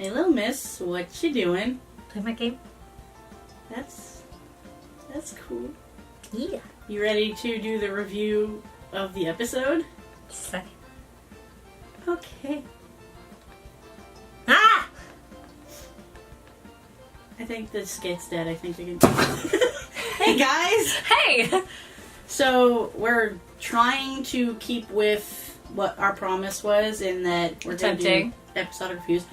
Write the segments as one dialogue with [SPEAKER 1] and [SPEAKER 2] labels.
[SPEAKER 1] Hello, miss. What you doing?
[SPEAKER 2] Play my game.
[SPEAKER 1] That's cool.
[SPEAKER 2] Yeah.
[SPEAKER 1] You ready to do the review of the episode?
[SPEAKER 2] Second.
[SPEAKER 1] Okay.
[SPEAKER 2] Ah!
[SPEAKER 1] I think the skit's dead. I think we can. Hey guys!
[SPEAKER 2] Hey!
[SPEAKER 1] So we're trying to keep with what our promise was in that we're going to do episodic reviews.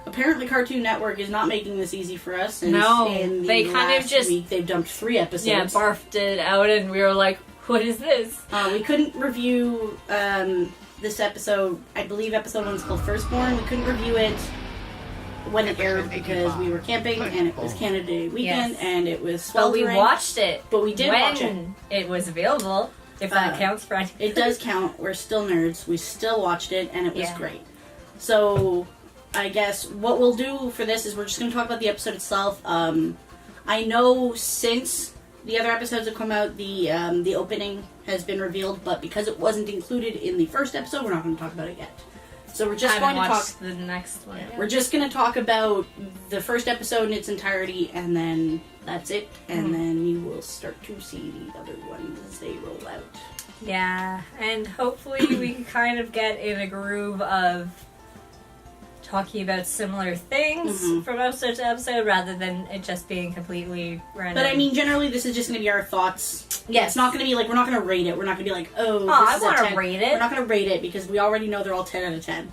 [SPEAKER 1] Apparently Cartoon Network is not making this easy for us. And
[SPEAKER 2] No,
[SPEAKER 1] in the
[SPEAKER 2] they kind of
[SPEAKER 1] last
[SPEAKER 2] just
[SPEAKER 1] week, they've dumped 3 episodes.
[SPEAKER 2] Yeah, barfed it out, and we were like, "What is this?"
[SPEAKER 1] We couldn't review this episode. I believe episode 1 is called Firstbourne. We couldn't review it when it aired because we were camping and it was Canada Day weekend and it was sweltering.
[SPEAKER 2] But we watched it.
[SPEAKER 1] But we did watch it.
[SPEAKER 2] When it was available, if that counts for anything.
[SPEAKER 1] It does count. We're still nerds. We still watched it and it was great. So I guess what we'll do for this is we're just going to talk about the episode itself. I know since the other episodes have come out, the opening has been revealed, but because it wasn't included in the first episode, we're not going to talk about it yet. So we're just going to talk
[SPEAKER 2] the next one.
[SPEAKER 1] We're just going to talk about the first episode in its entirety, and then that's it. And then you will start to see the other ones as they roll out.
[SPEAKER 2] Yeah, and hopefully we can kind of get in a groove of talking about similar things from episode to episode rather than it just being completely random.
[SPEAKER 1] But I mean, generally, this is just going to be our thoughts.
[SPEAKER 2] Yes.
[SPEAKER 1] It's not going to be like, we're not going to rate it. We're not going to be like, oh,
[SPEAKER 2] I
[SPEAKER 1] this is
[SPEAKER 2] want
[SPEAKER 1] a
[SPEAKER 2] to
[SPEAKER 1] 10.
[SPEAKER 2] rate it.
[SPEAKER 1] We're not going to rate it because we already know they're all 10 out of 10.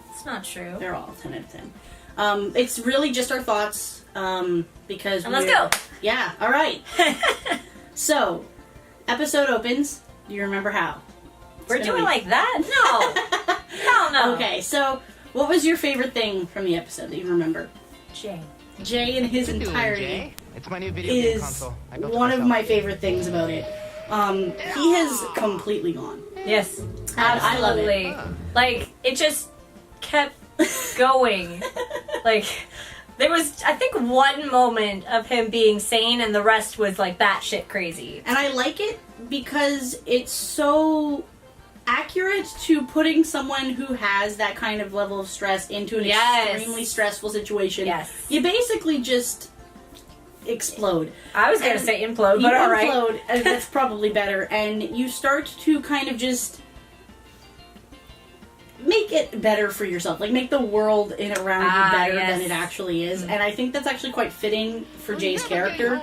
[SPEAKER 2] It's not true.
[SPEAKER 1] They're all 10 out of 10. It's really just our thoughts because
[SPEAKER 2] and let's go.
[SPEAKER 1] Yeah, all right. So, episode opens. Do you remember how?
[SPEAKER 2] We're doing like that? No. Hell no.
[SPEAKER 1] Okay, so what was your favorite thing from the episode that you remember?
[SPEAKER 2] Jay.
[SPEAKER 1] Jay in his entirety
[SPEAKER 3] Jay? It's my new video game
[SPEAKER 1] is
[SPEAKER 3] console. I built
[SPEAKER 1] one
[SPEAKER 3] it
[SPEAKER 1] of
[SPEAKER 3] myself.
[SPEAKER 1] my favorite things about it. He has completely gone.
[SPEAKER 2] Yes.
[SPEAKER 1] I love it.
[SPEAKER 2] Absolutely. Like, it just kept going. Like, there was, I think, one moment of him being sane and the rest was, like, batshit crazy.
[SPEAKER 1] And I like it because it's so accurate to putting someone who has that kind of level of stress into an extremely stressful situation.
[SPEAKER 2] Yes.
[SPEAKER 1] You basically just explode.
[SPEAKER 2] I was going to say implode, but alright.
[SPEAKER 1] You implode, and that's probably better. And you start to kind of just make it better for yourself. Like, make the world in around you better than it actually is. And I think that's actually quite fitting for Jay's character.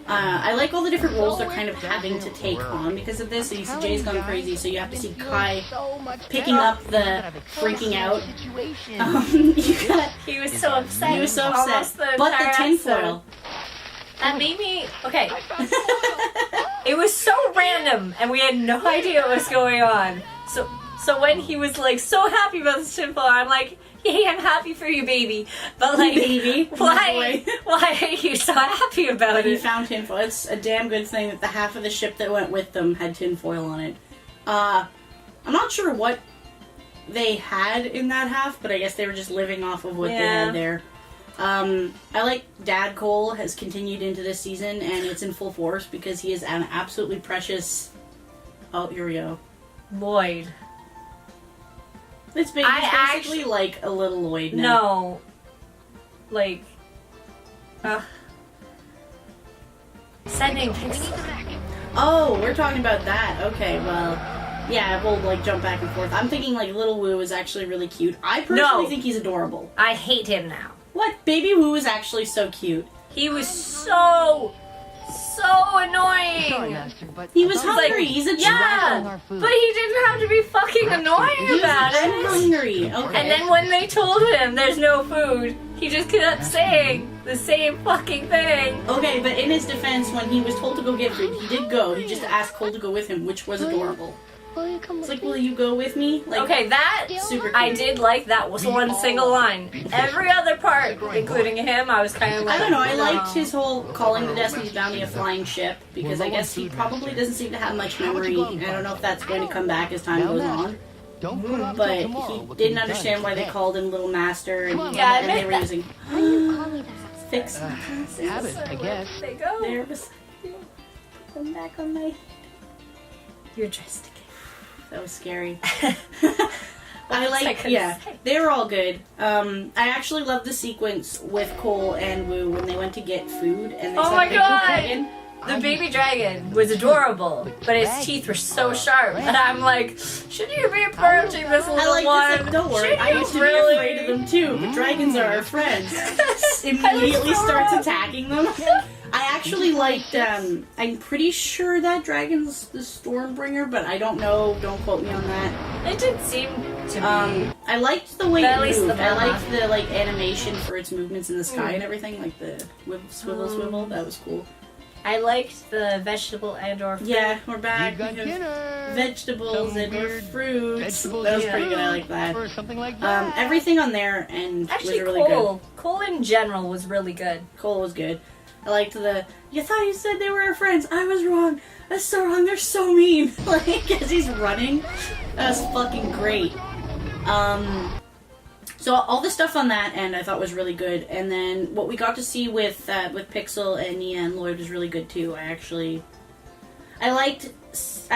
[SPEAKER 1] I like all the different roles they're kind of having to take on because of this. So you see Jay's gone crazy, so you have to see Kai picking up the freaking out.
[SPEAKER 2] He was so upset.
[SPEAKER 1] He was so upset. But the tinfoil.
[SPEAKER 2] That made me... Okay. It was so random, and we had no idea what was going on. So when he was, like, so happy about this tinfoil, I'm like... Hey, I'm happy for you, baby. But, like,
[SPEAKER 1] baby,
[SPEAKER 2] why are you so happy about
[SPEAKER 1] He
[SPEAKER 2] it?
[SPEAKER 1] found tinfoil. It's a damn good thing that the half of the ship that went with them had tinfoil on it. I'm not sure what they had in that half, but I guess they were just living off of what they had there. I like Dad Cole has continued into this season, and it's in full force because he is an absolutely precious... Oh, here we go.
[SPEAKER 2] Lloyd.
[SPEAKER 1] It's basically like a little Lloyd now.
[SPEAKER 2] No. Like... Sending pics.
[SPEAKER 1] Oh, we're talking about that. Okay, well... Yeah, we'll, like, jump back and forth. I'm thinking, like, Little Woo is actually really cute. I personally think he's adorable.
[SPEAKER 2] I hate him now.
[SPEAKER 1] What? Baby Woo is actually so cute.
[SPEAKER 2] He was so annoying.
[SPEAKER 3] Sorry, Master, but
[SPEAKER 1] He was hungry.
[SPEAKER 2] like,
[SPEAKER 1] He's a
[SPEAKER 2] yeah,
[SPEAKER 1] child.
[SPEAKER 2] but he didn't have to be fucking annoying about
[SPEAKER 1] I'm
[SPEAKER 2] it.
[SPEAKER 1] hungry. Okay.
[SPEAKER 2] And then when they told him there's no food, he just kept saying the same fucking thing.
[SPEAKER 1] Okay, but in his defense, when he was told to go get food, he did go. He just asked Cole to go with him, which was adorable. It's like, will you go with me? Like,
[SPEAKER 2] Okay, that
[SPEAKER 1] super cute.
[SPEAKER 2] I did like. That was one single line. Every other part, including him, I was kind of like...
[SPEAKER 1] I don't know, I liked his whole calling the Destiny's Bounty a flying ship, because I guess he probably doesn't seem to have much memory. I don't know if that's going to come back as time goes on. But he didn't understand why they called him Little Master, and they were using... Fix my glasses.
[SPEAKER 3] Habit, I guess.
[SPEAKER 2] They go.
[SPEAKER 1] There beside you. Put them back on my...
[SPEAKER 2] You're dressed again.
[SPEAKER 1] That was scary. I
[SPEAKER 2] I
[SPEAKER 1] like,
[SPEAKER 2] couldn't
[SPEAKER 1] yeah,
[SPEAKER 2] say.
[SPEAKER 1] they were all good. I actually love the sequence with Cole and Wu when they went to get food and they
[SPEAKER 2] Oh
[SPEAKER 1] saw
[SPEAKER 2] my
[SPEAKER 1] Big
[SPEAKER 2] God!
[SPEAKER 1] Dragon.
[SPEAKER 2] The baby dragon was adorable, but his teeth were so sharp, and I'm like, should you be approaching this little
[SPEAKER 1] I like
[SPEAKER 2] one?
[SPEAKER 1] this, like, don't worry,
[SPEAKER 2] Should
[SPEAKER 1] I
[SPEAKER 2] you
[SPEAKER 1] used to
[SPEAKER 2] really?
[SPEAKER 1] be afraid of them too, but dragons are our friends. Immediately
[SPEAKER 2] so
[SPEAKER 1] starts
[SPEAKER 2] wrong.
[SPEAKER 1] attacking them. I actually liked, I'm pretty sure that dragon's the Stormbringer, but I don't know, don't quote me on that.
[SPEAKER 2] It did seem to be.
[SPEAKER 1] I liked the way
[SPEAKER 2] But at
[SPEAKER 1] it
[SPEAKER 2] least
[SPEAKER 1] moved.
[SPEAKER 2] the
[SPEAKER 1] I
[SPEAKER 2] mama.
[SPEAKER 1] liked the, like, animation for its movements in the sky and everything, like the swivel, that was cool.
[SPEAKER 2] I liked the vegetable and/or fruit.
[SPEAKER 1] Yeah, we're back.
[SPEAKER 3] You got
[SPEAKER 1] We have
[SPEAKER 3] dinner.
[SPEAKER 1] vegetables
[SPEAKER 3] Some
[SPEAKER 1] and
[SPEAKER 3] weird
[SPEAKER 1] fruits.
[SPEAKER 3] vegetables,
[SPEAKER 1] That was
[SPEAKER 2] yeah.
[SPEAKER 1] pretty good, I like that.
[SPEAKER 3] Or something like that.
[SPEAKER 1] Everything on there and
[SPEAKER 2] Actually,
[SPEAKER 1] was really good.
[SPEAKER 2] Cole in general was really good.
[SPEAKER 1] Cole was good. I liked the, you thought you said they were our friends. I was wrong. That's so wrong. They're so mean. Like, as he's running. That was fucking great. So all the stuff on that end I thought was really good. And then what we got to see with Pixel and Nia and Lloyd was really good too. I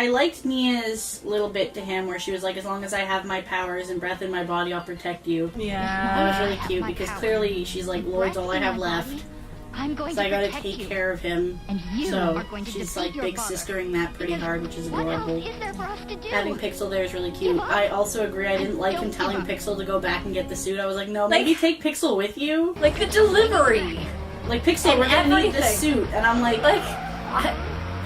[SPEAKER 1] liked Nia's little bit to him where she was like, as long as I have my powers and breath in my body, I'll protect you.
[SPEAKER 2] Yeah.
[SPEAKER 1] That was really cute because clearly she's like, Lloyd's all I have left.
[SPEAKER 4] I'm going
[SPEAKER 1] So I
[SPEAKER 4] to
[SPEAKER 1] gotta
[SPEAKER 4] protect
[SPEAKER 1] take
[SPEAKER 4] you.
[SPEAKER 1] care of him.
[SPEAKER 4] And you
[SPEAKER 1] So
[SPEAKER 4] are going to
[SPEAKER 1] she's
[SPEAKER 4] defeat
[SPEAKER 1] like
[SPEAKER 4] your
[SPEAKER 1] big
[SPEAKER 4] father.
[SPEAKER 1] sistering that pretty hard, which is
[SPEAKER 4] What else
[SPEAKER 1] adorable.
[SPEAKER 4] is there for us to do?
[SPEAKER 1] Having Pixel there is really cute. I also agree I didn't like him telling Pixel to go back and get the suit. I was like, no, maybe take Pixel with you.
[SPEAKER 2] Like the delivery.
[SPEAKER 1] Like, Pixel,
[SPEAKER 2] And
[SPEAKER 1] we're gonna need the
[SPEAKER 2] everything.
[SPEAKER 1] suit. And I'm like,
[SPEAKER 2] Like,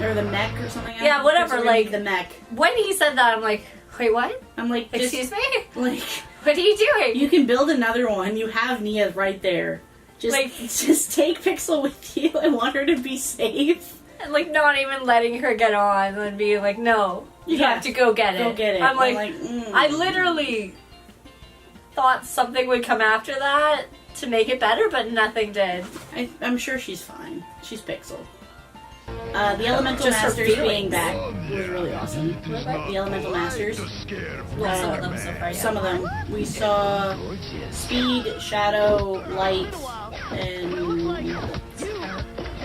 [SPEAKER 1] or the mech or something.
[SPEAKER 2] Yeah, whatever,
[SPEAKER 1] Pixel, we're gonna
[SPEAKER 2] like-
[SPEAKER 1] need the mech.
[SPEAKER 2] when he said that, I'm like, wait, what?
[SPEAKER 1] I'm like, just,
[SPEAKER 2] Excuse me?
[SPEAKER 1] like,
[SPEAKER 2] What are you doing?
[SPEAKER 1] you can build another one. You have Nia right there. Just take Pixel with you. I want her to be safe.
[SPEAKER 2] And like not even letting her get on and being like, no, you
[SPEAKER 1] Yeah.
[SPEAKER 2] have to go get it.
[SPEAKER 1] Go get it.
[SPEAKER 2] I'm like,
[SPEAKER 1] mm.
[SPEAKER 2] I literally thought something would come after that to make it better, but nothing did.
[SPEAKER 1] I'm sure she's fine. She's Pixel. The Elemental
[SPEAKER 2] Just her
[SPEAKER 1] Masters
[SPEAKER 2] feelings.
[SPEAKER 1] being back was really awesome. The Elemental Masters.
[SPEAKER 2] Well, some of them so far, yeah.
[SPEAKER 1] Some of them. We saw Speed, Shadow, Light, and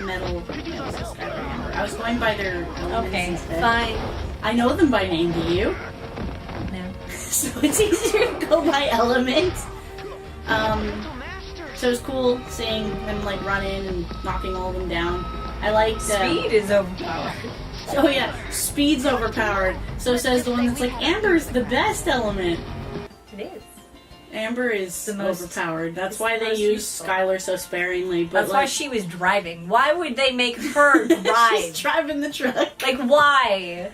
[SPEAKER 1] Metal. I was going by their elements
[SPEAKER 2] Okay,
[SPEAKER 1] instead.
[SPEAKER 2] fine.
[SPEAKER 1] I know them by name, do you?
[SPEAKER 2] No.
[SPEAKER 1] So it's easier to go by element. So it was cool seeing them like run in and knocking all of them down. I liked
[SPEAKER 2] Speed is overpowered.
[SPEAKER 1] Oh yeah, speed's overpowered. So says the one that's like, Amber's the best element.
[SPEAKER 2] It is.
[SPEAKER 1] Amber is
[SPEAKER 2] The most-
[SPEAKER 1] overpowered. That's
[SPEAKER 2] it's
[SPEAKER 1] why
[SPEAKER 2] the
[SPEAKER 1] they
[SPEAKER 2] most
[SPEAKER 1] use
[SPEAKER 2] useful.
[SPEAKER 1] Skylar so sparingly. But
[SPEAKER 2] That's why
[SPEAKER 1] like,
[SPEAKER 2] she was driving. Why would they make her
[SPEAKER 1] she's
[SPEAKER 2] drive?
[SPEAKER 1] driving the truck.
[SPEAKER 2] Like, why?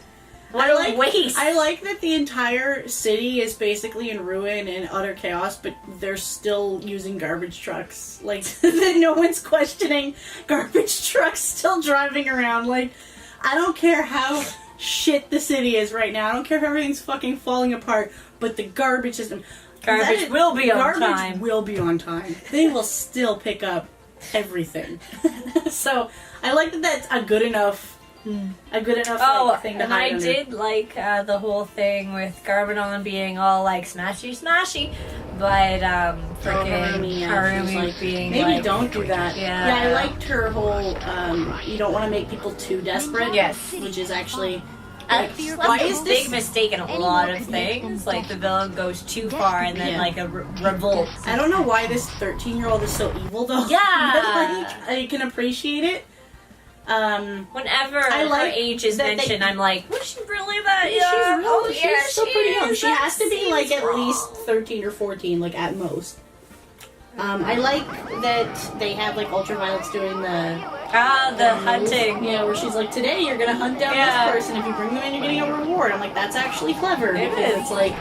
[SPEAKER 2] What a waste.
[SPEAKER 1] I like that the entire city is basically in ruin and utter chaos, but they're still using garbage trucks. Like, that no one's questioning garbage trucks still driving around. Like, I don't care how shit the city is right now. I don't care if everything's fucking falling apart, but the garbage system...
[SPEAKER 2] Garbage will be on
[SPEAKER 1] garbage
[SPEAKER 2] time.
[SPEAKER 1] will be on time. They will still pick up everything. So, I like that that's a good enough... like, thing to
[SPEAKER 2] and
[SPEAKER 1] hide
[SPEAKER 2] I
[SPEAKER 1] under.
[SPEAKER 2] did like the whole thing with Garbanon being all like smashy smashy, but freaking
[SPEAKER 1] Harumi, yeah,
[SPEAKER 2] Harumi
[SPEAKER 1] she was like,
[SPEAKER 2] being
[SPEAKER 1] maybe
[SPEAKER 2] like,
[SPEAKER 1] don't do that.
[SPEAKER 2] Yeah.
[SPEAKER 1] I liked her whole, you don't want to make people too desperate.
[SPEAKER 2] Yes.
[SPEAKER 1] Which is actually,
[SPEAKER 2] That's
[SPEAKER 1] why
[SPEAKER 2] a
[SPEAKER 1] is
[SPEAKER 2] big
[SPEAKER 1] this...
[SPEAKER 2] mistake in a lot of things. Like the villain goes too far and then
[SPEAKER 1] Yeah.
[SPEAKER 2] like a revolt.
[SPEAKER 1] I don't know why this 13-year-old is so evil though.
[SPEAKER 2] Yeah.
[SPEAKER 1] But, like, I can appreciate it.
[SPEAKER 2] Whenever
[SPEAKER 1] I like
[SPEAKER 2] her age is
[SPEAKER 1] that they-
[SPEAKER 2] mentioned, I'm like, was she really that
[SPEAKER 1] She's
[SPEAKER 2] young?
[SPEAKER 1] real,
[SPEAKER 2] Oh
[SPEAKER 1] she's
[SPEAKER 2] yeah,
[SPEAKER 1] still
[SPEAKER 2] she
[SPEAKER 1] pretty young.
[SPEAKER 2] is.
[SPEAKER 1] She
[SPEAKER 2] That
[SPEAKER 1] has to be
[SPEAKER 2] seems
[SPEAKER 1] like at
[SPEAKER 2] wrong.
[SPEAKER 1] least 13 or 14, like at most. I like that they have like Ultraviolets doing the
[SPEAKER 2] the hunting.
[SPEAKER 1] Yeah, where she's like, today you're gonna hunt down
[SPEAKER 2] Yeah.
[SPEAKER 1] this person. If you bring them in, you're getting a reward. I'm like, that's actually clever.
[SPEAKER 2] It
[SPEAKER 1] because
[SPEAKER 2] is.
[SPEAKER 1] It's like,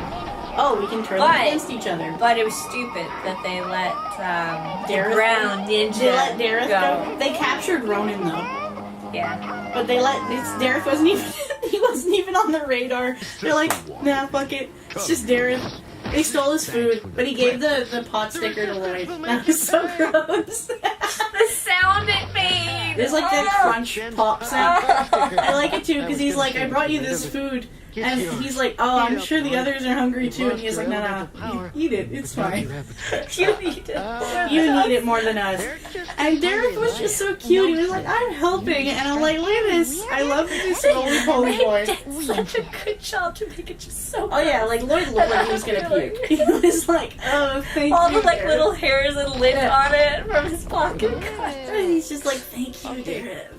[SPEAKER 1] oh, we can turn them
[SPEAKER 2] But-
[SPEAKER 1] against each other.
[SPEAKER 2] But it was stupid that they let the
[SPEAKER 1] Dareth
[SPEAKER 2] brown ninja
[SPEAKER 1] They let Dareth
[SPEAKER 2] go.
[SPEAKER 1] go. They captured Ronan though,
[SPEAKER 2] Yeah.
[SPEAKER 1] but they let Dareth wasn't even he wasn't even on the radar. They're like, nah, fuck it. It's just Dareth. They stole his food, but he gave the pot sticker to Lloyd. That was so gross.
[SPEAKER 2] The sound it made!
[SPEAKER 1] There's like that crunch pop sound. I like it too because he's like, I brought you this food And he's like, oh, I'm sure the others are hungry too. And he's like, no, eat it. It's fine.
[SPEAKER 2] You need it.
[SPEAKER 1] You need it more than us. And Derek was just so cute. He was like, I'm helping. And I'm like, look at this. I love this roly-poly boy.
[SPEAKER 2] They did such a good job to make it just so
[SPEAKER 1] Oh yeah, like Lloyd looked like he was gonna puke. He was like, oh, thank you.
[SPEAKER 2] all the like
[SPEAKER 1] Derek.
[SPEAKER 2] little hairs and lint on it from his pocket.
[SPEAKER 1] And he's just like, thank you, Derek.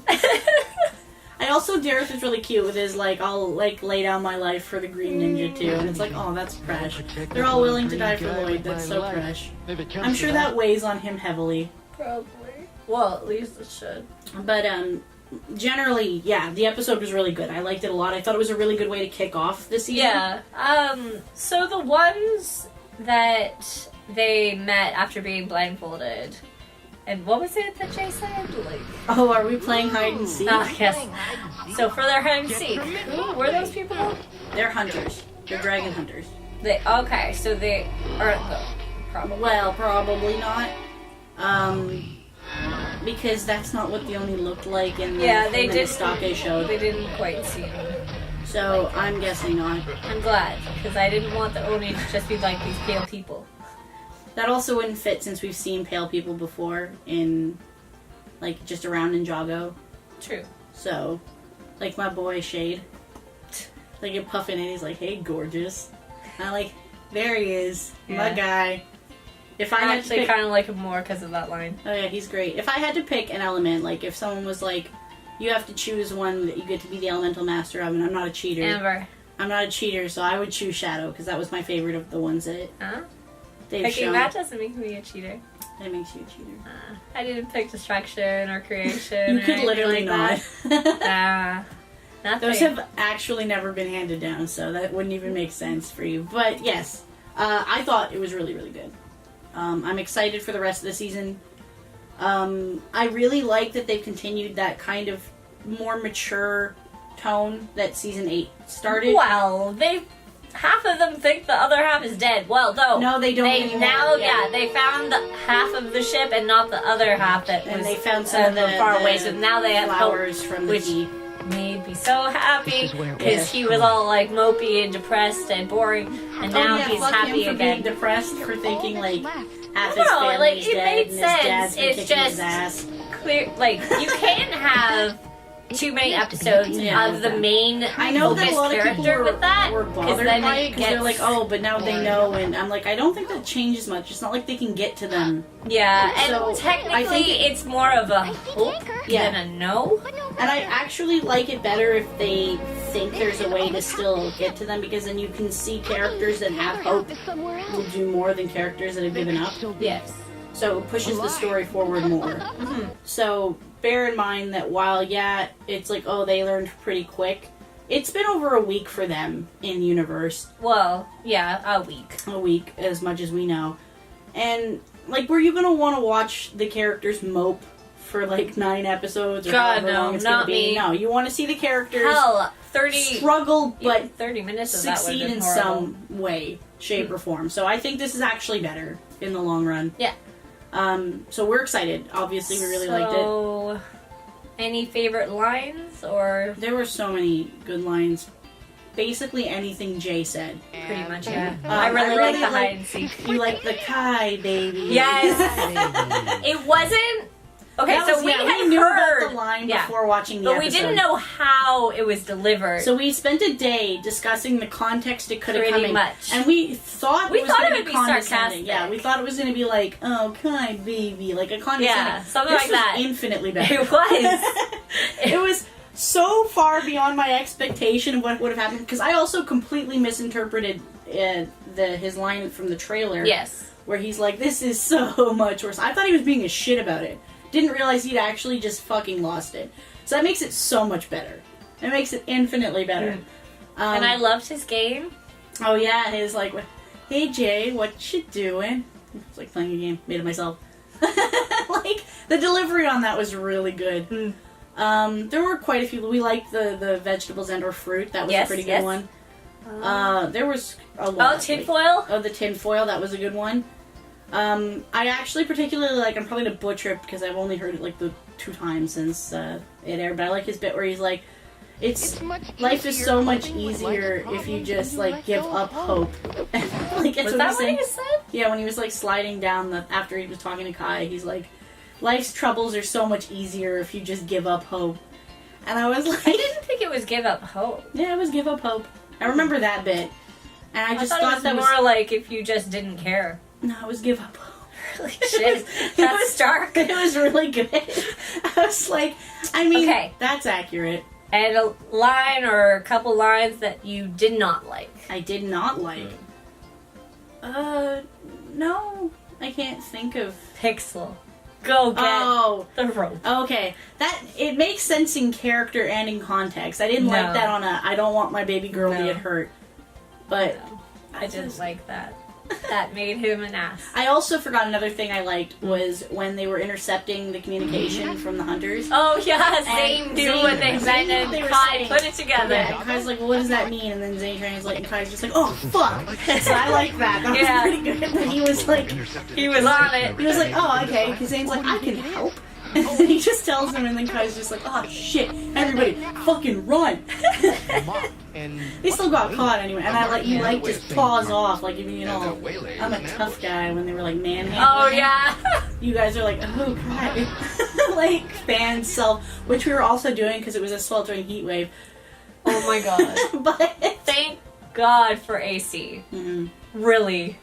[SPEAKER 1] I also, Derek is really cute with his, like, I'll, like, lay down my life for the Green Ninja, too. And it's like, oh, that's fresh. They're all willing to die for Lloyd. That's so fresh. I'm sure that weighs on him heavily.
[SPEAKER 2] Probably. Well, at least it should.
[SPEAKER 1] But, generally, yeah, the episode was really good. I liked it a lot. I thought it was a really good way to kick off this season.
[SPEAKER 2] Yeah. So the ones that they met after being blindfolded... And what was it that Jay said? Like,
[SPEAKER 1] oh, are we playing hide and seek?
[SPEAKER 2] yes. So for their hide and seek, who were those people?
[SPEAKER 1] They're hunters. They're dragon hunters.
[SPEAKER 2] Okay, so they aren't the probably.
[SPEAKER 1] Well, probably not. Because that's not what the Oni looked like in the
[SPEAKER 2] they did
[SPEAKER 1] Stake show.
[SPEAKER 2] They didn't quite seem.
[SPEAKER 1] So I'm guessing not.
[SPEAKER 2] I'm glad because I didn't want the Oni to just be like these pale people.
[SPEAKER 1] That also wouldn't fit since we've seen pale people before in, like, just around Ninjago.
[SPEAKER 2] True.
[SPEAKER 1] So, like my boy Shade. Like, you're puffing in, he's like, hey, gorgeous. And I'm like, there he is, my guy. If I had to
[SPEAKER 2] actually
[SPEAKER 1] pick...
[SPEAKER 2] kind of like him more because of that line.
[SPEAKER 1] Oh yeah, he's great. If I had to pick an element, like, if someone was like, you have to choose one that you get to be the elemental master of, and I'm not a cheater.
[SPEAKER 2] Amber.
[SPEAKER 1] I'm not a cheater, so I would choose Shadow, because that was my favorite of the ones that... They've
[SPEAKER 2] Picking
[SPEAKER 1] shown.
[SPEAKER 2] that doesn't make me a cheater.
[SPEAKER 1] That makes you a cheater.
[SPEAKER 2] I didn't pick destruction or creation.
[SPEAKER 1] You could literally
[SPEAKER 2] like
[SPEAKER 1] not.
[SPEAKER 2] Nothing.
[SPEAKER 1] Those have actually never been handed down, so that wouldn't even make sense for you. But yes, I thought it was really, really good. I'm excited for the rest of the season. I really like that they've continued that kind of more mature tone that season 8 started.
[SPEAKER 2] Well, half of them think the other half is dead. Well,
[SPEAKER 1] no, they don't anymore.
[SPEAKER 2] They found the half of the ship and not the other half that
[SPEAKER 1] and
[SPEAKER 2] was
[SPEAKER 1] they found some of the
[SPEAKER 2] far away. So now they have
[SPEAKER 1] flowers
[SPEAKER 2] hope,
[SPEAKER 1] from the
[SPEAKER 2] which
[SPEAKER 1] deep.
[SPEAKER 2] made me so happy because he was all like mopey and depressed and boring, and now he's
[SPEAKER 1] fuck
[SPEAKER 2] happy
[SPEAKER 1] him for
[SPEAKER 2] again.
[SPEAKER 1] being depressed for thinking like half his
[SPEAKER 2] No,
[SPEAKER 1] family's
[SPEAKER 2] like, it
[SPEAKER 1] dead
[SPEAKER 2] made
[SPEAKER 1] and his
[SPEAKER 2] sense.
[SPEAKER 1] dad's been
[SPEAKER 2] It's
[SPEAKER 1] kicking his
[SPEAKER 2] just-
[SPEAKER 1] ass.
[SPEAKER 2] Clear, like you can't have too many episodes of the main
[SPEAKER 1] I know that a lot of people
[SPEAKER 2] character with that
[SPEAKER 1] were bothered
[SPEAKER 2] then
[SPEAKER 1] by
[SPEAKER 2] it
[SPEAKER 1] it because they're like,
[SPEAKER 2] gets-
[SPEAKER 1] oh, but now they know, and I'm like, I don't think that changes much. It's not like they can get to them.
[SPEAKER 2] Yeah, and
[SPEAKER 1] So,
[SPEAKER 2] technically
[SPEAKER 1] I think
[SPEAKER 2] it's more of a hope
[SPEAKER 1] Yeah.
[SPEAKER 2] than a no.
[SPEAKER 1] And I actually like it better if they think there's a way to still get to them, because then you can see characters that have hope will do more than characters that have given up.
[SPEAKER 2] Yes.
[SPEAKER 1] So it pushes the story forward more. So bear in mind that while, it's like, oh, they learned pretty quick, it's been over a week for them in universe.
[SPEAKER 2] Well, yeah, a week.
[SPEAKER 1] A week, as much as we know. And, like, were you going to want to watch the characters mope for, like, 9 episodes? Or
[SPEAKER 2] God,
[SPEAKER 1] however
[SPEAKER 2] no,
[SPEAKER 1] long it's
[SPEAKER 2] not
[SPEAKER 1] gonna be?
[SPEAKER 2] me.
[SPEAKER 1] No, you want to see the characters
[SPEAKER 2] Hell, 30
[SPEAKER 1] struggle,
[SPEAKER 2] even
[SPEAKER 1] but
[SPEAKER 2] 30 minutes of that would
[SPEAKER 1] succeed
[SPEAKER 2] have been
[SPEAKER 1] in
[SPEAKER 2] horrible.
[SPEAKER 1] some way, shape, or form. So I think this is actually better in the long run.
[SPEAKER 2] Yeah.
[SPEAKER 1] So we're excited. Obviously, we really liked it.
[SPEAKER 2] So, any favorite lines or
[SPEAKER 1] There were so many good lines. Basically anything Jay said.
[SPEAKER 2] pretty much? Yeah.
[SPEAKER 1] I
[SPEAKER 2] I really like the
[SPEAKER 1] like-
[SPEAKER 2] hide and seek.
[SPEAKER 1] You like the Kai, baby.
[SPEAKER 2] Yes. It wasn't. Okay,
[SPEAKER 1] That
[SPEAKER 2] so
[SPEAKER 1] was-
[SPEAKER 2] we
[SPEAKER 1] yeah,
[SPEAKER 2] had
[SPEAKER 1] we knew
[SPEAKER 2] heard
[SPEAKER 1] about the line
[SPEAKER 2] yeah.
[SPEAKER 1] before watching the
[SPEAKER 2] but
[SPEAKER 1] episode.
[SPEAKER 2] we didn't know how it was delivered.
[SPEAKER 1] So we spent a day discussing the context it could have
[SPEAKER 2] Pretty
[SPEAKER 1] come in.
[SPEAKER 2] much.
[SPEAKER 1] And we thought
[SPEAKER 2] We
[SPEAKER 1] it was
[SPEAKER 2] thought
[SPEAKER 1] going
[SPEAKER 2] it
[SPEAKER 1] to
[SPEAKER 2] would
[SPEAKER 1] be
[SPEAKER 2] be
[SPEAKER 1] condescending.
[SPEAKER 2] sarcastic.
[SPEAKER 1] Yeah, we thought it was going to be like, oh, Kai, baby, like a condescending.
[SPEAKER 2] Yeah, something
[SPEAKER 1] This
[SPEAKER 2] like
[SPEAKER 1] was
[SPEAKER 2] that.
[SPEAKER 1] infinitely better.
[SPEAKER 2] It was.
[SPEAKER 1] It was so far beyond my expectation of what would have happened, because I also completely misinterpreted his line from the trailer.
[SPEAKER 2] Yes.
[SPEAKER 1] Where he's like, this is so much worse. I thought he was being a shit about it. Didn't realize he'd actually just fucking lost it. So that makes it so much better. It makes it infinitely better.
[SPEAKER 2] And I loved his game.
[SPEAKER 1] Oh yeah, his like, hey Jay, what you doing? It's like playing a game, made it myself. Like, the delivery on that was really good. There were quite a few. We liked the vegetables and or fruit. That was
[SPEAKER 2] Yes,
[SPEAKER 1] a pretty good
[SPEAKER 2] yes.
[SPEAKER 1] one. There was a lot.
[SPEAKER 2] Oh, tinfoil?
[SPEAKER 1] Oh, the tinfoil, that was a good one. I actually particularly like, I'm probably gonna butcher it because I've only heard it like the 2 times since it aired, but I like his bit where he's like, It's
[SPEAKER 3] much
[SPEAKER 1] life is
[SPEAKER 3] easier
[SPEAKER 1] so much
[SPEAKER 3] coping with
[SPEAKER 1] easier
[SPEAKER 3] life's
[SPEAKER 1] if you
[SPEAKER 3] problems
[SPEAKER 1] just
[SPEAKER 3] than
[SPEAKER 1] like
[SPEAKER 3] let
[SPEAKER 1] give
[SPEAKER 3] go
[SPEAKER 1] up
[SPEAKER 3] of
[SPEAKER 1] hope. Like that's
[SPEAKER 2] Was
[SPEAKER 1] what
[SPEAKER 2] that
[SPEAKER 1] he's
[SPEAKER 2] what
[SPEAKER 1] saying.
[SPEAKER 2] he said?
[SPEAKER 1] Yeah, when he was like sliding down after he was talking to Kai, he's like, life's troubles are so much easier if you just give up hope. And I was like,
[SPEAKER 2] I didn't think it was give up hope.
[SPEAKER 1] yeah, it was give up hope. I remember that bit. And I just
[SPEAKER 2] thought it was
[SPEAKER 1] that
[SPEAKER 2] more like if you just didn't care.
[SPEAKER 1] no, it was give up hope.
[SPEAKER 2] Holy shit, that's dark.
[SPEAKER 1] It was really good. I was like, I mean,
[SPEAKER 2] Okay.
[SPEAKER 1] that's accurate.
[SPEAKER 2] And a line or a couple lines that you did not like.
[SPEAKER 1] I did not like. No, I can't think of.
[SPEAKER 2] Pixel, go get
[SPEAKER 1] Oh,
[SPEAKER 2] the rope.
[SPEAKER 1] okay. That it makes sense in character and in context. I didn't like
[SPEAKER 2] No.
[SPEAKER 1] that on a. I don't want my baby girl to
[SPEAKER 2] No.
[SPEAKER 1] get hurt. But
[SPEAKER 2] No, I didn't like that. That made him an ass.
[SPEAKER 1] I also forgot another thing I liked was when they were intercepting the communication from the hunters.
[SPEAKER 2] Oh yeah,
[SPEAKER 1] And
[SPEAKER 2] Zane knew
[SPEAKER 1] Zane-
[SPEAKER 2] what they
[SPEAKER 1] Zane
[SPEAKER 2] meant
[SPEAKER 1] knew what
[SPEAKER 2] and
[SPEAKER 1] they were
[SPEAKER 2] Kai
[SPEAKER 1] saying.
[SPEAKER 2] put it together.
[SPEAKER 1] Yeah, and Kai's like, well, what does that mean? And then Zane translates, and Kai's just like, oh, fuck. So I like that. That
[SPEAKER 2] Yeah.
[SPEAKER 1] was pretty good. And he was like,
[SPEAKER 2] He was on it.
[SPEAKER 1] he was like, oh, okay. Because Zane's like, I can help. And then he just tells him, and then Kai's just like, oh, shit. Everybody, fucking run.
[SPEAKER 3] And
[SPEAKER 1] They still got caught anyway. And I like, you like just pause off. Like, you know, I'm a tough guy when they were like manhandling.
[SPEAKER 2] Oh
[SPEAKER 1] him.
[SPEAKER 2] yeah.
[SPEAKER 1] You guys are like, oh, God. Like, fan self, which we were also doing because it was a sweltering heat wave.
[SPEAKER 2] Oh my god.
[SPEAKER 1] But
[SPEAKER 2] Thank God for AC.
[SPEAKER 1] Mhm.
[SPEAKER 2] Really,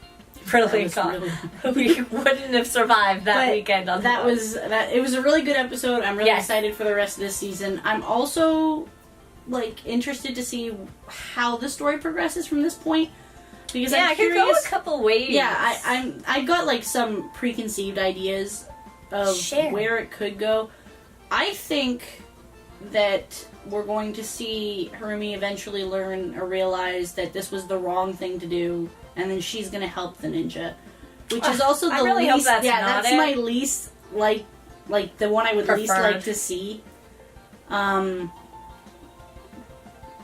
[SPEAKER 1] That
[SPEAKER 2] really
[SPEAKER 1] was
[SPEAKER 2] God.
[SPEAKER 1] really-
[SPEAKER 2] We wouldn't have survived that
[SPEAKER 1] But
[SPEAKER 2] weekend on
[SPEAKER 1] that
[SPEAKER 2] the boat.
[SPEAKER 1] was that. It was a really good episode. I'm really
[SPEAKER 2] Yes.
[SPEAKER 1] excited for the rest of this season. I'm also like interested to see how the story progresses from this point because
[SPEAKER 2] Yeah,
[SPEAKER 1] I'm
[SPEAKER 2] I could
[SPEAKER 1] curious.
[SPEAKER 2] go a couple ways.
[SPEAKER 1] Yeah, I got like some preconceived ideas of
[SPEAKER 2] Share.
[SPEAKER 1] where it could go. I think that we're going to see Harumi eventually learn or realize that this was the wrong thing to do, and then she's going to help the ninja, which is also the
[SPEAKER 2] I really hope
[SPEAKER 1] least.
[SPEAKER 2] that's
[SPEAKER 1] yeah,
[SPEAKER 2] not
[SPEAKER 1] that's
[SPEAKER 2] it.
[SPEAKER 1] my least like the one I would least
[SPEAKER 2] Preferred.
[SPEAKER 1] like to see.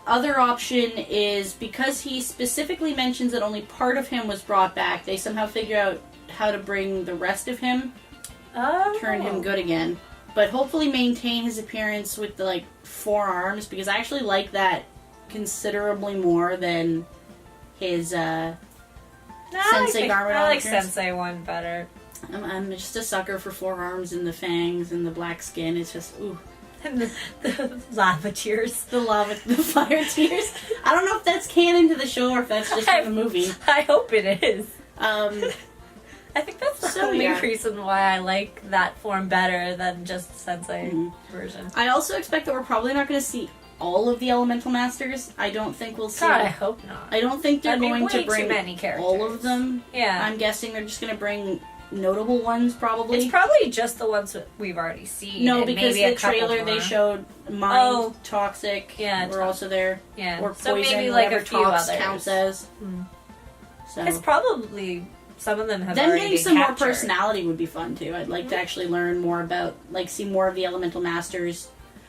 [SPEAKER 1] Other option is because he specifically mentions that only part of him was brought back, they somehow figure out how to bring the rest of him, turn him good again. But hopefully maintain his appearance with the like 4 arms, because I actually like that considerably more than his Sensei Garmadon
[SPEAKER 2] I like
[SPEAKER 1] appearance.
[SPEAKER 2] Sensei one better.
[SPEAKER 1] I'm just a sucker for 4 arms and the fangs and the black skin. It's just ooh.
[SPEAKER 2] And the lava tears.
[SPEAKER 1] The fire tears. I don't know if that's canon to the show or if that's just in the movie.
[SPEAKER 2] I hope it is.
[SPEAKER 1] I
[SPEAKER 2] I think that's the
[SPEAKER 1] So,
[SPEAKER 2] only
[SPEAKER 1] yeah.
[SPEAKER 2] reason why I like that form better than just Sensei version.
[SPEAKER 1] also expect that we're probably not going to see all of the Elemental Masters. I don't think we'll see.
[SPEAKER 2] God, I hope not.
[SPEAKER 1] I don't think they're
[SPEAKER 2] That'd be
[SPEAKER 1] going
[SPEAKER 2] way
[SPEAKER 1] to
[SPEAKER 2] too
[SPEAKER 1] bring
[SPEAKER 2] many characters.
[SPEAKER 1] all of them.
[SPEAKER 2] Yeah.
[SPEAKER 1] I'm guessing they're just going to bring notable ones, probably.
[SPEAKER 2] It's probably just the ones that we've already seen.
[SPEAKER 1] No,
[SPEAKER 2] and
[SPEAKER 1] because
[SPEAKER 2] maybe a
[SPEAKER 1] the
[SPEAKER 2] couple
[SPEAKER 1] trailer they
[SPEAKER 2] more.
[SPEAKER 1] showed Mind,
[SPEAKER 2] Oh.
[SPEAKER 1] Toxic,
[SPEAKER 2] Yeah,
[SPEAKER 1] were also there.
[SPEAKER 2] Yeah.
[SPEAKER 1] Or
[SPEAKER 2] So
[SPEAKER 1] Poison,
[SPEAKER 2] maybe like
[SPEAKER 1] whatever
[SPEAKER 2] a few
[SPEAKER 1] Tox
[SPEAKER 2] others.
[SPEAKER 1] counts as.
[SPEAKER 2] Hmm.
[SPEAKER 1] So.
[SPEAKER 2] It's probably some of them have
[SPEAKER 1] Them
[SPEAKER 2] already
[SPEAKER 1] getting
[SPEAKER 2] been
[SPEAKER 1] some more
[SPEAKER 2] captured.
[SPEAKER 1] personality would be fun too. I'd like to actually learn more about, like, see more of the Elemental Masters.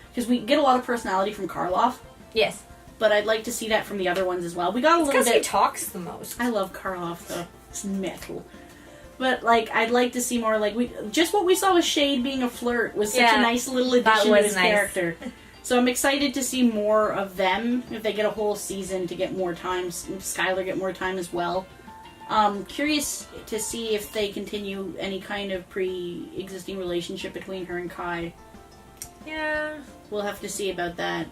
[SPEAKER 1] Because we get a lot of personality from Karloff,
[SPEAKER 2] Yes.
[SPEAKER 1] but I'd like to see that from the other ones as well. We got a little
[SPEAKER 2] Because he
[SPEAKER 1] bit.
[SPEAKER 2] talks the most.
[SPEAKER 1] I love Karloff though. It's metal. But, like, I'd like to see more, like, just what we saw with Shade being a flirt was such
[SPEAKER 2] Yeah,
[SPEAKER 1] a nice little
[SPEAKER 2] that
[SPEAKER 1] addition to
[SPEAKER 2] was
[SPEAKER 1] his
[SPEAKER 2] nice.
[SPEAKER 1] character. So I'm excited to see more of them, if they get a whole season to get more time, Skylar get more time as well. Curious to see if they continue any kind of pre-existing relationship between her and Kai.
[SPEAKER 2] Yeah.
[SPEAKER 1] We'll have to see about that.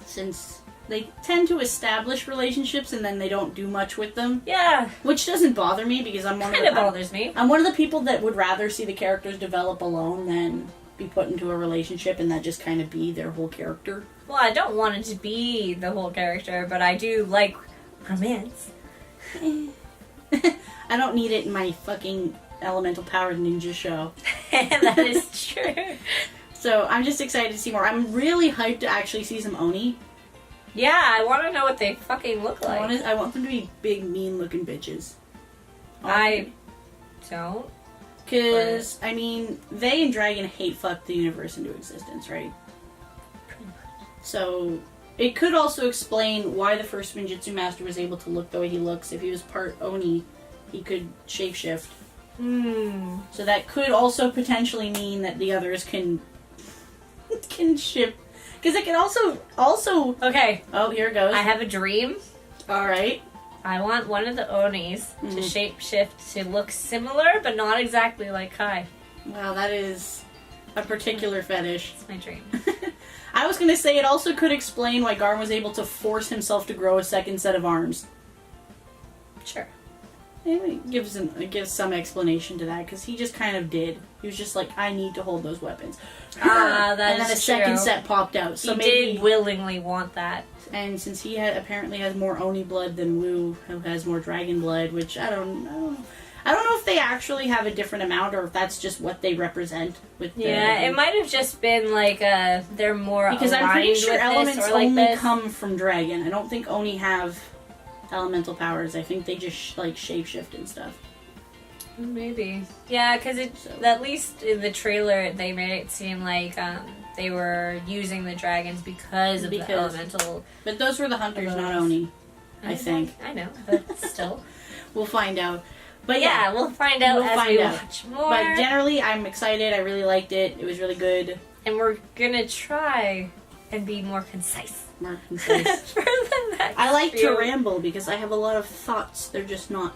[SPEAKER 1] Since they tend to establish relationships and then they don't do much with them.
[SPEAKER 2] Yeah.
[SPEAKER 1] Which doesn't bother me because I'm one
[SPEAKER 2] Kind
[SPEAKER 1] of
[SPEAKER 2] of
[SPEAKER 1] the,
[SPEAKER 2] bothers me.
[SPEAKER 1] I'm one of the people that would rather see the characters develop alone than be put into a relationship and that just kind of be their whole character.
[SPEAKER 2] Well, I don't want it to be the whole character, but I do like romance.
[SPEAKER 1] I don't need it in my fucking Elemental Powered Ninja show.
[SPEAKER 2] That is true.
[SPEAKER 1] So I'm just excited to see more. I'm really hyped to actually see some Oni.
[SPEAKER 2] Yeah, I want to know what they fucking look like.
[SPEAKER 1] I want them to be big, mean-looking bitches.
[SPEAKER 2] I don't.
[SPEAKER 1] Because, I mean, they and Dragon hate fuck the universe into existence, right? So, it could also explain why the first Ninjutsu Master was able to look the way he looks. If he was part Oni, he could shapeshift. So that could also potentially mean that the others can Because it can also.
[SPEAKER 2] Okay,
[SPEAKER 1] Oh, here it goes.
[SPEAKER 2] I have a dream.
[SPEAKER 1] All right.
[SPEAKER 2] I want one of the Onis to shapeshift to look similar, but not exactly like Kai.
[SPEAKER 1] Wow, that is a particular fetish.
[SPEAKER 2] It's my dream.
[SPEAKER 1] I was gonna say it also could explain why Garm was able to force himself to grow a second set of arms.
[SPEAKER 2] Sure.
[SPEAKER 1] It gives some explanation to that, because he just kind of did. He was just like, I need to hold those weapons.
[SPEAKER 2] That
[SPEAKER 1] and then a
[SPEAKER 2] is
[SPEAKER 1] second
[SPEAKER 2] true.
[SPEAKER 1] set popped out. So
[SPEAKER 2] He
[SPEAKER 1] maybe,
[SPEAKER 2] did willingly want that.
[SPEAKER 1] and since he apparently has more Oni blood than Wu, who has more dragon blood, which I don't know if they actually have a different amount or if that's just what they represent with the...
[SPEAKER 2] Yeah, it might have just been like they're more
[SPEAKER 1] Because I'm pretty
[SPEAKER 2] aligned
[SPEAKER 1] sure
[SPEAKER 2] with
[SPEAKER 1] elements
[SPEAKER 2] this, or like
[SPEAKER 1] only
[SPEAKER 2] this.
[SPEAKER 1] come from dragon. I don't think Oni have elemental powers. I think they just like shapeshift and stuff.
[SPEAKER 2] Maybe. Yeah, because at least in the trailer they made it seem like they were using the dragons because of the elemental.
[SPEAKER 1] But those were the hunters, not Oni. I think.
[SPEAKER 2] I know, but still.
[SPEAKER 1] We'll find out. But
[SPEAKER 2] yeah, we'll find out as we watch more.
[SPEAKER 1] But generally, I'm excited. I really liked it. It was really good.
[SPEAKER 2] And we're gonna try and be more concise.
[SPEAKER 1] More concise.
[SPEAKER 2] For the next
[SPEAKER 1] I like
[SPEAKER 2] few.
[SPEAKER 1] to ramble because I have a lot of thoughts. They're just not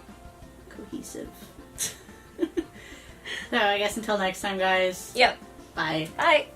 [SPEAKER 1] cohesive. So I guess until next time, guys.
[SPEAKER 2] Yep.
[SPEAKER 1] Bye.
[SPEAKER 2] Bye.